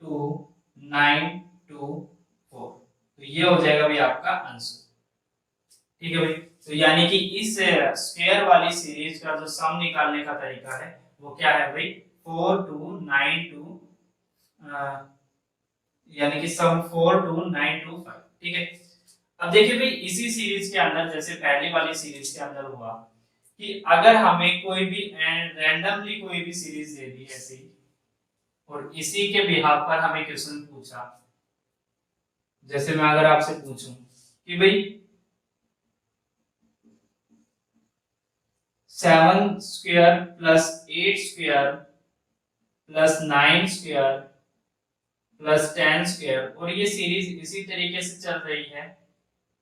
2 9 2 4, तो ये हो जाएगा भाई आपका आंसर, ठीक है भाई। तो यानी कि इस स्क्वायर वाली सीरीज का जो सम निकालने का तरीका है वो क्या है भाई, 4292, यानी कि सम 42925, ठीक है। अब देखिए भाई इसी सीरीज के अंदर जैसे पहली वाली सीरीज के अंदर हुआ कि अगर हमें कोई भी रैंडमली कोई भी सीरीज दे दी ऐसी और इसी के बिहाफ पर हमें क्वेश्चन पूछा, जैसे मैं अगर आपसे पूछूं कि भाई 7 square plus 8 square plus 9 square plus 10 square, और ये सीरीज इसी तरीके से चल रही है,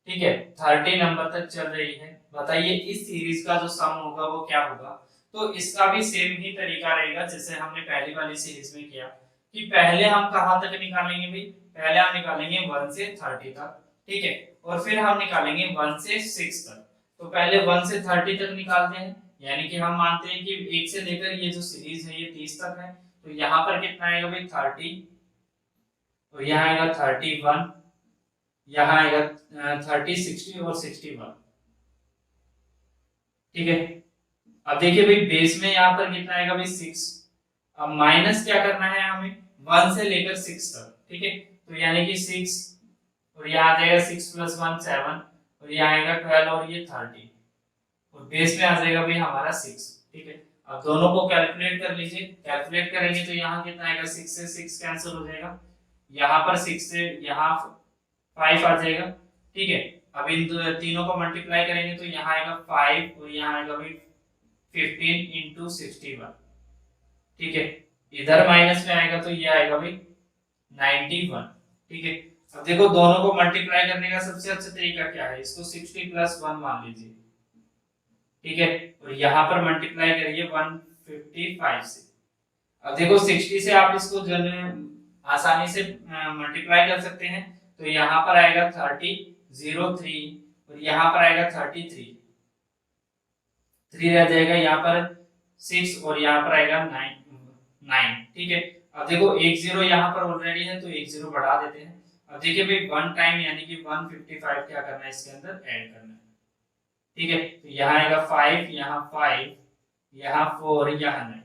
ठीक है, 30 नंबर तक चल रही है। बताइए इस सीरीज का जो सम होगा वो क्या होगा। तो इसका भी सेम ही तरीका रहेगा जैसे हमने पहली वाली सीरीज में किया कि पहले हम कहां तक निकालेंगे भाई, पहले हम निकालेंगे 1 से 30 तक, ठीक है, और फिर हम निकालेंगे 1 से 6 तक। तो पहले 1 से 30 तक निकालते हैं, यानी कि हम मानते हैं कि 1 से लेकर ये जो सीरीज है ये 30 तक है, तो यहाँ पर कितना आएगा भाई 30, और यहाँ आएगा 31, यहाँ आएगा 30 60 और 61, ठीक है। अब देखिए भाई बेस में यहाँ पर कितना आएगा भाई 6, अब माइनस क्या करना है हमें 1 से लेकर 6 तक, ठीक है, तो यानी कि 6, और यहाँ आ जाएगा 6 + 1 7, और यहाँ आएगा 12 और ये 30, और बेस में आ जाएगा भाई हमारा 6, ठीक है। अब दोनों को कैलकुलेट कर लीजिए, कैलकुलेट करेंगे तो यहाँ कितना आएगा, 6 से 6 कैंसिल हो जाएगा, यहाँ पर 6 से यहाँ 5 आ जाएगा, ठीक है। अब इन तीनों को मल्टीप्लाई करेंगे तो यहाँ आएगा 5 और यहाँ आएगा भाई 15 × 61, ठीक है। इधर माइनस में आएगा तो ये आएगा भाई 91, ठीक है। अब देखो दोनों को मल्टीप्लाई करने का सबसे अच्छा तरीका क्या है, इसको 60 + 1 मान लीजिए, ठीक है, और यहाँ पर मल्टीप्लाई करिए 155 से। अब देखो 60 से आप इसको आसानी से मल्टीप्लाई कर सकते हैं, तो यहाँ पर आएगा 3003 और यहाँ पर आएगा 33, 3 रह जाएगा, यहाँ पर 6 और यहाँ पर आएगा 9, ठीक है। अब देखो 1 0 यहाँ पर ऑलरेडी है तो 1 0 बढ़ा देते हैं। अब देखिए भाई 1 टाइम यानी कि 155 क्या करना है इसके अंदर ऐड करना है, ठीक है। तो यहाँ आएगा 5, यहाँ 5, यहाँ 4, यहाँ 9,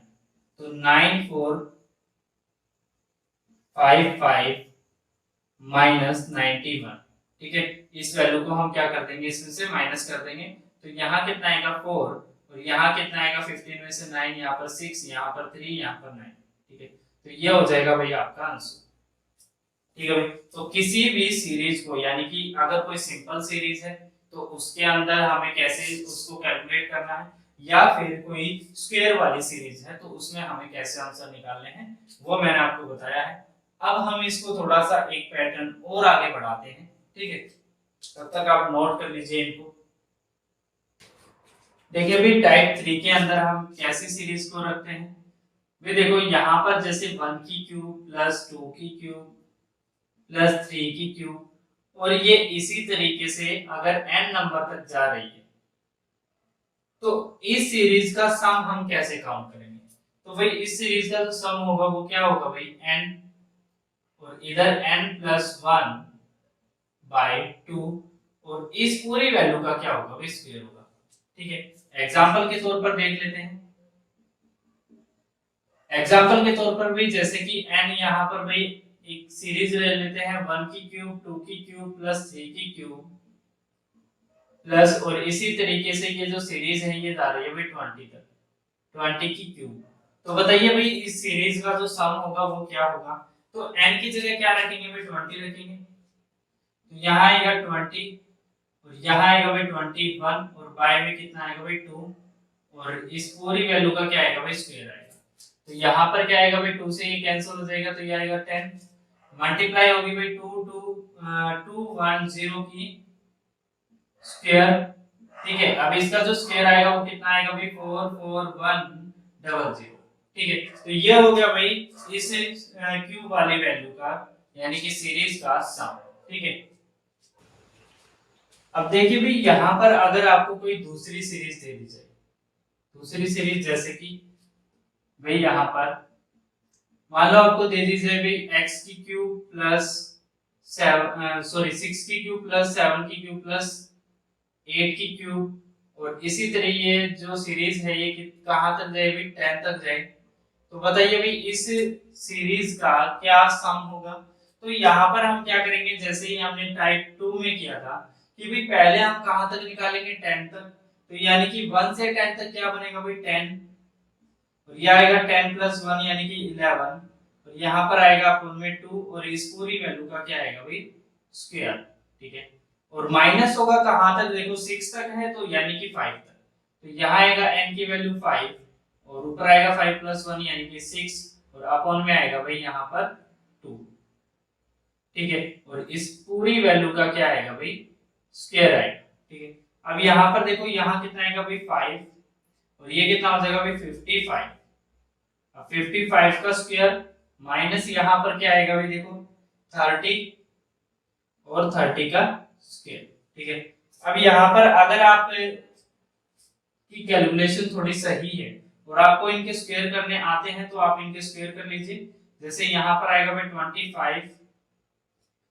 तो 9455 माइनस 91, ठीक है। इस वैल्यू को हम क्या कर देंगे, इसमें से माइनस कर देंगे, तो यहाँ कितना आएगा 4 और यहाँ कितना आएगा 15 में से 9, यहाँ पर 6, यहाँ पर 3, यहाँ पर 9, ठीक है। तो ये हो जाएगा भाई आपका आंसर, ठीक है भाई। तो किसी भी सीरीज को, यानी कि अगर कोई सिंपल सीरीज है तो उसके अंदर हमें कैसे उसको कैलकुलेट करना है, या फिर कोई स्क्वायर वाली सीरीज है तो उसमें हमें कैसे आंसर निकालने हैं वो मैंने आपको बताया है। अब हम इसको थोड़ा सा एक पैटर्न और आगे बढ़ाते हैं, ठीक है, तब तक आप नोट कर लीजिए इनको। देखिए भाई टाइप 3 के अंदर हम कैसी सीरीज को रखते हैं, वे देखो यहाँ पर जैसे 1 की क्यूब प्लस 2 की क्यूब प्लस 3 की क्यूब, और ये इसी तरीके से अगर n नंबर तक जा रही है तो इस सीरीज का सम हम कैसे काउंट करेंगे। तो भाई इस सीरीज का जो सम होगा वो क्या होगा भाई n, और इधर n + 1/2, और इस पूरी वैल्यू का क्या होगा भाई स्क्वायर होगा, ठीक है। एग्जांपल के तौर पर देख लेते हैं, एग्जांपल के तौर पर भी जैसे कि n यहाँ पर भाई एक सीरीज ले लेते हैं 1 की क्यूब 2 की क्यूब प्लस 3 की क्यूब प्लस, और इसी तरीके से ये जो सीरीज है ये जा रही है भाई 20 तक, 20 की क्यूब। तो बताइए भाई इस सीरीज का जो सम होगा वो क्या होगा। तो n की जगह क्या रखेंगे भाई 20 रखेंगे, तो यहाँ आएगा 20 और यहाँ आएगा भाई 21, और बाय में कितना आएगा भाई 2, और इस पूरी वैल्यू का क्या आएगा भाई स्क्वायर आएगा। तो यहाँ पर क्या आएगा भाई 2 से ये कैंसिल हो जाएगा तो ये आएगा 10 मल्टीप्लाई होगी भाई 210 की स्क्वायर। ठीक है, अब इसका जो स्क्वायर आएगा वो कितना आएगा भाई 44100। ठीक है, तो ये हो गया भाई इस क्यूब वाली वैल्यू का यानी कि सीरीज का सम। ठीक है, अब देखिए भाई यहाँ पर अगर आपको कोई दूसरी सीरीज दे दी जाए, दूसरी सीरीज जैसे कि भाई यहाँ पर मान लो आपको दे दी जाए भाई x की क्यूब प्लस 6 की क्यूब प्लस 7 की क्यूब प्लस 8 की क्यूब, और इसी तरह ये जो सीरीज है ये कहाँ तक जाए भाई 10 तक जाए। तो बताइए भाई इस सीरीज का क्या सम होगा। तो यहाँ पर हम क्या करेंगे, जैसे ही हमने टाइप 2 में किया था कि भाई पहले हम कहाँ तक निकालेंगे 10 तक, तो यानी कि 1 से 10 तक क्या बनेगा भाई 10, और ये आएगा 10 प्लस 1 यानी कि 11, और यहाँ पर आएगा अपन में 2 और इस पूरी वैल्यू का क्या आएगा भाई स्क्वायर। ठीक है, और माइनस होगा कहाँ तक, देखो 6 तक है तो यानी कि 5 तक, तो यहाँ आएगा n की वैल्यू 5 और ऊपर आएगा 5 प्लस 1 यानी कि 6 और अपॉन में आएगा भाई यहाँ पर 2। ठीक है, और इस पूरी वैल्यू का क्या आएगा भाई स्क्वायर आएगा। ठीक है, अब यहाँ पर देखो यहाँ कितना आएगा भाई 5 और ये कितना हो जाएगा भाई 55। अब 55 का स्क्वायर माइनस यहाँ पर क्या आएगा भाई देखो 30 और 30 का स्क्वायर। ठीक है, अब यहाँ पर अगर आप की कैलकुलेशन थोड़ी सही है और आपको इनके स्क्वायर करने आते हैं तो आप इनके स्क्वायर कर लीजिए। जैसे यहाँ पर आएगा भाई 25,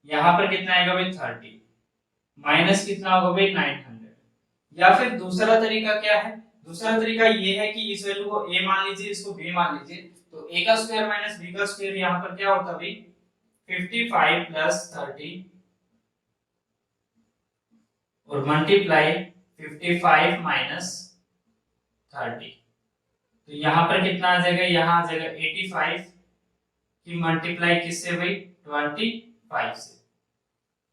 यहाँ पर कितना आएगा भाई 30, माइनस कितना होगा भाई 900। या फिर दूसरा तरीका क्या है, दूसरा तरीका ये है कि इस वैल्यू को a मान लीजिए, इसको b मान लीजिए, तो a का स्क्वायर माइनस b का स्क्वायर यहाँ पर क्या होता है भाई 55 प्लस 30 और मल्टीप्लाई 55 माइनस 30, तो यहाँ पर कितना आ जाएगा, यहाँ आ जाएगा 85 की मल्टीप्लाई किससे भाई 25 से।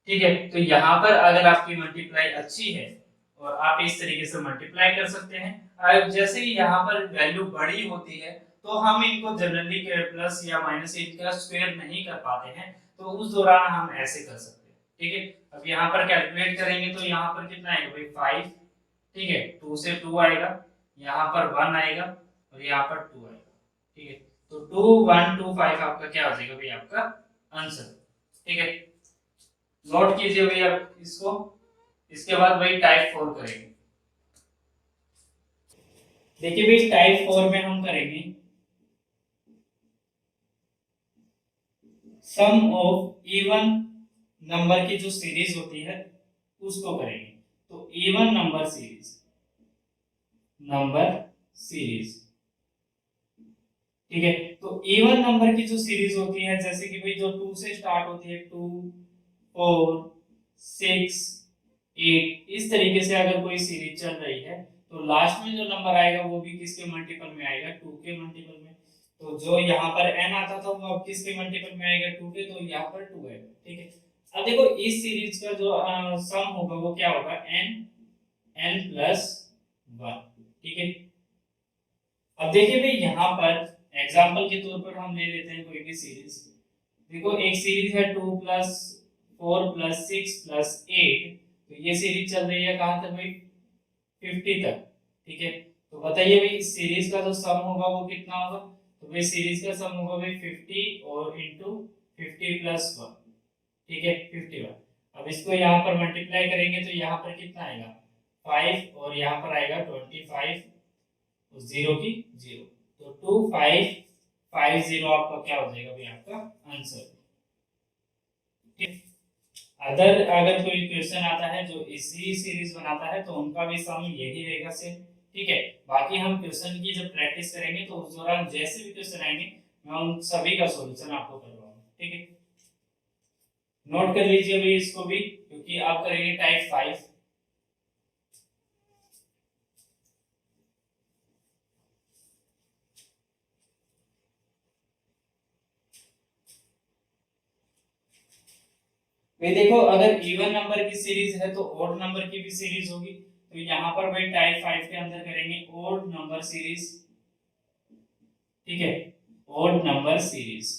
ठीक है, तो यहाँ पर अगर आपकी मल्टीप्लाई अच्छी है और आप इस तरीके से मल्टीप्लाई कर सकते हैं। अब जैसे ही यहाँ पर वैल्यू बड़ी होती है तो हम इनको जनरली प्लस या माइनस इनका स्क्वायर नहीं कर पाते हैं, तो उस दौरान हम ऐसे कर सकते हैं। ठीक है, अब यहाँ पर कैलकुलेट करेंगे तो यहाँ पर कितना आएगा भाई 5। ठीक है, 2 से 2 आएगा, यहाँ पर 1 आएगा और यहाँ पर 2 आएगा। ठीक है, तो 2125 आपका क्या हो जाएगा भाई आपका आंसर। ठीक है, नोट कीजिए भाई आप इसको। इसके बाद भाई टाइप 4 करेंगे। देखिए भाई टाइप 4 में हम करेंगे सम ऑफ इवन नंबर की जो सीरीज होती है उसको करेंगे। तो इवन नंबर सीरीज। ठीक है, तो इवन नंबर की जो सीरीज होती है जैसे कि भाई जो 2 से स्टार्ट होती है 2 4 6 8, इस तरीके से अगर कोई सीरीज चल रही है तो लास्ट में जो नंबर आएगा वो भी किसके मल्टीपल में आएगा 2 के मल्टीपल में। तो जो यहाँ पर n आता था वो अब किसके मल्टीपल में आएगा 2 के, तो यहाँ पर 2 आएगा। ठीक है, अब देखो इस सीरीज का जो सम होगा वो क्या होगा n प्लस 1। ठीक है, अब देखिए भाई यहाँ पर एग्जांपल के तौर पर हम ले लेते हैं कोई भी सीरीज। देखो एक सीरीज है 2 प्लस 4 प्लस 6 प्लस 8, तो ये सीरीज चल रही है कहां तक भाई 50 तक। ठीक है, तो बताइए भाई इस सीरीज का जो सम होगा वो कितना होगा। तो भाई सीरीज का सम होगा भाई 50 और इनटू 50 प्लस 1। ठीक है 51। अब इसको यहाँ पर मल्टीप्लाई करेंगे तो यहाँ पर कितना आएगा 5 और यहाँ पर आएगा 25 और 0 की 0, तो 2550 आपका क्या हो जाएगा भाई आपका आंसर। ठीक, अगर कोई क्वेश्चन आता है जो इसी सीरीज बनाता है तो उनका भी सम यही रहेगा सेम। ठीक है, बाकी हम क्वेश्चन की जब प्रैक्टिस करेंगे तो उस दौरान जैसे भी क्वेश्चन आएंगे मैं उन सभी का सॉल्यूशन आपको करवाऊंगा। ठीक है, नोट कर लीजिए भाई इसको भी, क्योंकि आप करेंगे टाइप 5। भाई देखो अगर इवन नंबर की सीरीज है तो ऑड नंबर की भी सीरीज होगी, तो यहाँ पर भाई टाइप 5 के अंदर करेंगे ऑड नंबर सीरीज, ठीक है, ऑड नंबर सीरीज।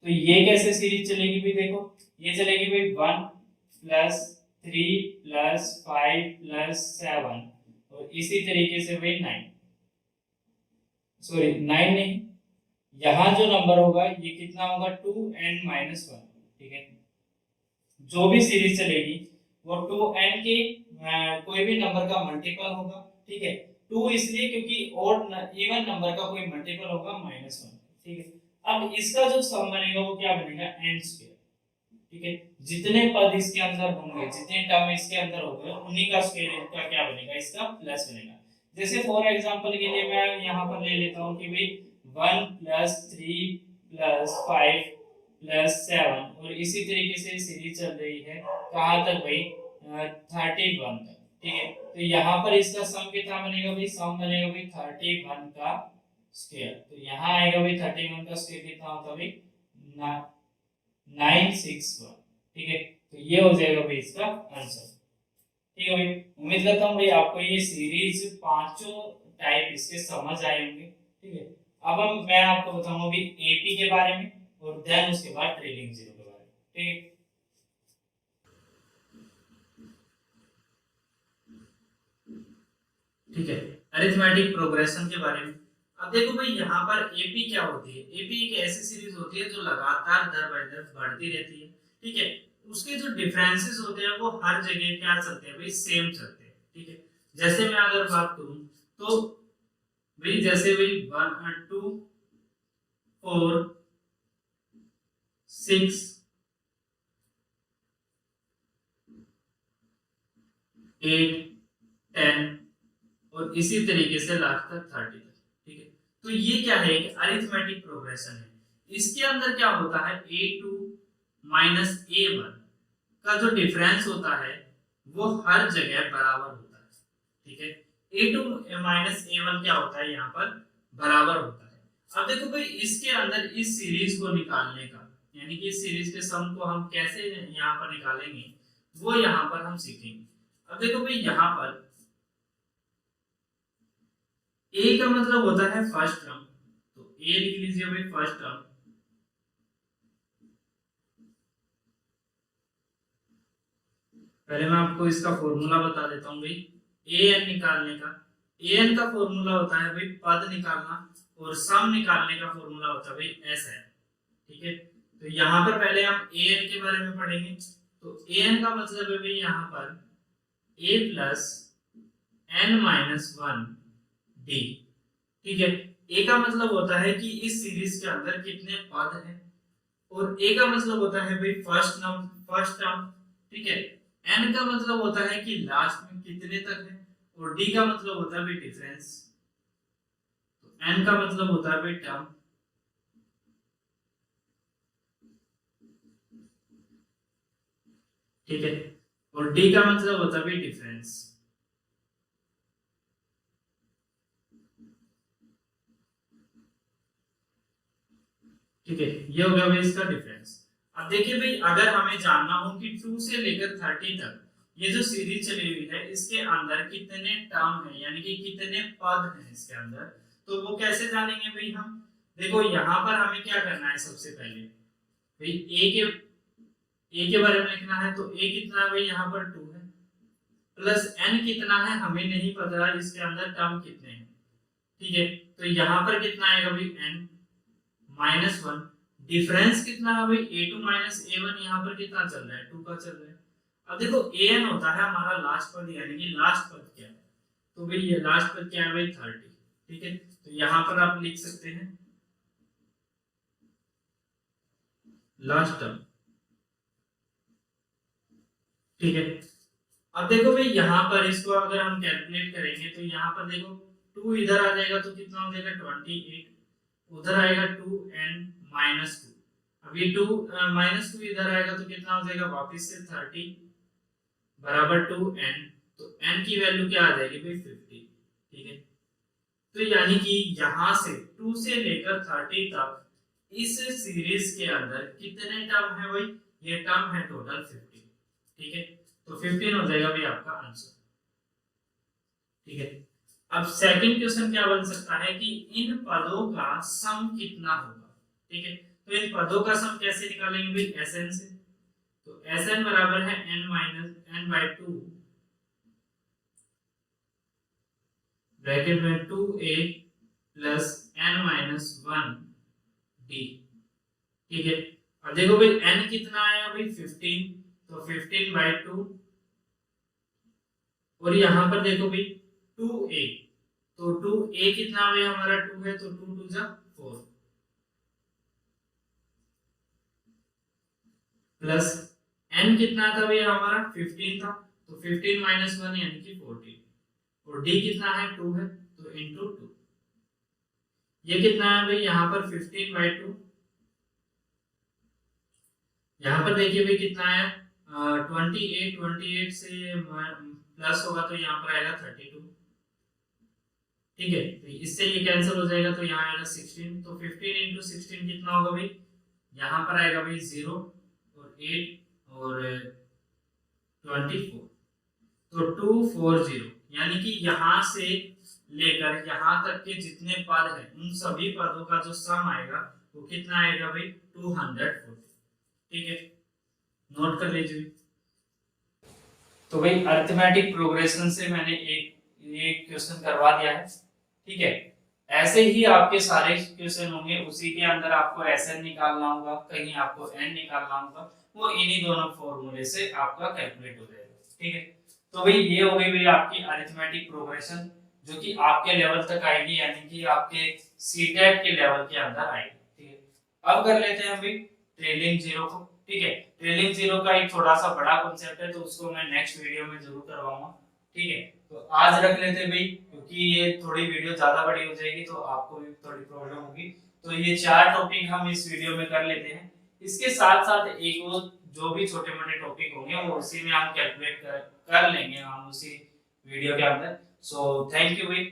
तो ये कैसे सीरीज चलेगी भी, देखो ये चलेगी भाई 1 प्लस 3 प्लस 5 प्लस 7 और इसी तरीके से भाई 9, सॉरी 9 नहीं, यहाँ जो नंबर होगा ये कितना होगा 2n-1, ठीक है। जो भी सीरीज चलेगी वो 2n के कोई भी नंबर का मल्टीपल होगा, ठीक है। 2 इसलिए क्योंकि ऑड इवन नंबर का कोई मल्टीपल होगा -1, ठीक है। अब इसका जो सम बनेगा वो क्या बनेगा n², ठीक है। जितने पद इसके अंदर होंगे, जितने टर्म इसके अंदर होंगे, उन्हीं का स्क्वायर का क्या बनेगा, इसका प्लस बनेगा। जैसे फॉर एग्जांपल के लिए मैं यहाँ पर ले लेता हूँ कि भाई 1 प्लस 3 प्लस 5 प्लस 7 और इसी तरीके से सीरीज चल रही है कहाँ तक भाई 31 तक, ठीक है। तो यहाँ पर इसका सम कितना बनेगा भाई, सम बनेगा भाई 31 का स्क्वायर। तो यहाँ आएगा भाई 31 का स्क्वायर कितना होता है भाई 961, ठीक है। तो ये हो जाएगा भाई इसका आंसर, ठीक है भाई। उम्मीद करता हूँ भाई आपको ये सीरीज पांचों टाइप इसके समझ आए होंगे, ठीक है। अब मैं आपको बताऊंगा भी एपी के बारे में और देन उसके बाद ट्रेलिंग जीरो के बारे में, ठीक है। ठीक है, अरिथमेटिक प्रोग्रेशन के बारे में। अब देखो भाई यहाँ पर एपी क्या होती है, एपी एक ऐसी सीरीज होती है जो लगातार दर बाय दर बढ़ती रहती है, ठीक है। उसके जो डिफरेंसेस होते हैं वो हर जगह क्या चलते हैं भाई, सेम चलते हैं, ठीक है। जैसे मैं अगर बात करूं तो भाई जैसे भाई 1 2 4 6 8 10 और इसी तरीके से लास्ट तक 30 तक, ठीक है। तो ये क्या है, एक अरिथमेटिक प्रोग्रेशन है। इसके अंदर क्या होता है, a2 माइनस a1 का जो डिफरेंस होता है वो हर जगह बराबर होता है, ठीक है। a2 माइनस a1 क्या होता है, यहाँ पर बराबर होता है। अब देखो भाई इसके अंदर इस सीरीज को निकालने का, यानी कि इस सीरीज के सम को हम कैसे यहाँ पर निकालेंगे वो यहाँ पर हम सीखेंगे। अब देखो भाई यहाँ पर ए का मतलब होता है फर्स्ट टर्म, तो ए लिख लीजिए भाई फर्स्ट टर्म, पहले मैं आपको इसका फॉर्मूला बता देता हूँ भाई। ए एन निकालने का, ए एन का फॉर्मूला होता है भाई पद निकालना और सम निकालने का फॉर्मूला होता है भाई एस एन, ठीक है। तो यहाँ पर पहले हम ए एन के बारे में पढ़ेंगे। तो ए एन का मतलब है भाई यहाँ पर a प्लस n-1 d, ठीक है। ए का मतलब होता है कि इस सीरीज के अंदर कितने पद हैं, और ए का मतलब होता है भाई फर्स्ट टर्म, ठीक है। एन का मतलब होता है कि लास्ट में कितने तक है, और डी का मतलब होता है भाई डिफरेंस, तो एन का मतलब होता है भाई टर्म, ठीक है, और डी का मतलब होता है भाई डिफरेंस, ठीक है। ये हो गया भाई इसका डिफरेंस। अब देखिए भाई अगर हमें जानना हो कि 2 से लेकर 30 तक ये जो सीरीज चली हुई है इसके अंदर कितने टर्म है, यानी कि कितने पद हैं इसके अंदर, तो वो कैसे जानेंगे भाई हम। देखो यहाँ पर हमें क्या करना है, सबसे पहले भाई ए के बारे में लिखना है। तो ए कितना है भाई, यहाँ पर 2 है, प्लस एन कितना है हमें नहीं पता, इसके अंदर टर्म कितने हैं, ठीक है। तो यहाँ पर कितना आएगा भाई n-1, डिफरेंस कितना है भाई a2 माइनस a1, यहाँ पर कितना चल रहा है 2 का चल रहा है। अब देखो an होता है हमारा लास्ट पद, यानी कि लास्ट पद क्या है, तो भाई ये लास्ट पद क्या है भाई 30, ठीक है। तो यहाँ पर आप लिख सकते हैं लास्ट टर्म, ठीक है। अब देखो भाई यहाँ पर इसको अगर हम कैलकुलेट करेंगे तो यहाँ पर देखो 2 इधर आ जाएगा तो कितना हो जाएगा 28, उधर आएगा 2n-2, अब ये 2 इधर आएगा तो कितना हो जाएगा वापस से 30 बराबर 2n, तो n की वैल्यू क्या आ जाएगी भाई 50, ठीक है। तो यानी कि यहाँ से 2 से लेकर 30 तक इस सीरीज के अंदर कितने टर्म है भाई, ये टर्म है टोटल 50, ठीक है। तो 15 हो जाएगा भाई आपका आंसर, ठीक है। अब सेकंड क्वेश्चन क्या बन सकता है कि इन पदों का सम कितना होगा। ठीक है, तो इन पदों का सम कैसे निकालेंगे भाई, Sn से। तो Sn बराबर है n minus n by 2 bracket में 2a plus n minus 1d। ठीक है, अब देखो भाई n कितना आया भाई 15, तो 15 बाई 2 और यहाँ पर देखो भाई 2a, तो 2a कितना भाई हमारा 2 है, तो 2 2 जा 4 प्लस n कितना था भाई हमारा 15 था, तो 15 माइनस 1 यानी कि 14 और d कितना है 2 है, तो इनटू 2। ये कितना है भाई यहाँ पर 15 बाई 2, यहाँ पर देखिए भाई कितना है 28 से प्लस होगा तो यहाँ पर आएगा 32। ठीक है, तो इससे ये कैंसिल हो जाएगा, तो यहाँ आएगा 16, तो 15 इंटू 16 कितना होगा भाई, यहाँ पर आएगा भाई 0 और 8 और 24, तो 240, यानी कि यहाँ से लेकर यहाँ तक के जितने पद हैं उन सभी पदों का जो सम आएगा वो कितना आएगा भाई 240। ठीक है, नोट कर लीजिए। तो भाई अरिथमेटिक प्रोग्रेशन से मैंने एक क्वेश्चन करवा दिया है। ठीक है, ऐसे ही आपके सारे क्वेश्चन होंगे, उसी के अंदर आपको Sn निकालना होगा, कहीं आपको n निकालना होगा, वो इन्हीं दोनों फॉर्मूले से आपका कैलकुलेट हो जाएगा। ठीक है, तो भाई ये हो गई भाई आपकी अरिथमेटिक प्रोग्रेशन जो कि आपके लेवल तक आएगी, यानी कि आपके सीटेट के लेवल के अंदर आएगी। ठीक है, अब कर लेते हैं भाई ट्रेलिंग जीरो को। ठीक है, ट्रेलिंग जीरो का एक थोड़ा सा बड़ा कॉन्सेप्ट है, तो उसको मैं नेक्स्ट वीडियो में जरूर करवाऊंगा। ठीक है, तो आज रख लेते हैं भाई, क्योंकि ये थोड़ी वीडियो ज्यादा बड़ी हो जाएगी तो आपको भी थोड़ी प्रॉब्लम होगी। तो ये 4 टॉपिक हम इस वीडियो में कर लेते हैं। इसके साथ साथ एक वो जो भी छोटे मोटे टॉपिक होंगे वो उसी में हम कैलकुलेट कर लेंगे हम उसी वीडियो के अंदर। सो थैंक यू भाई।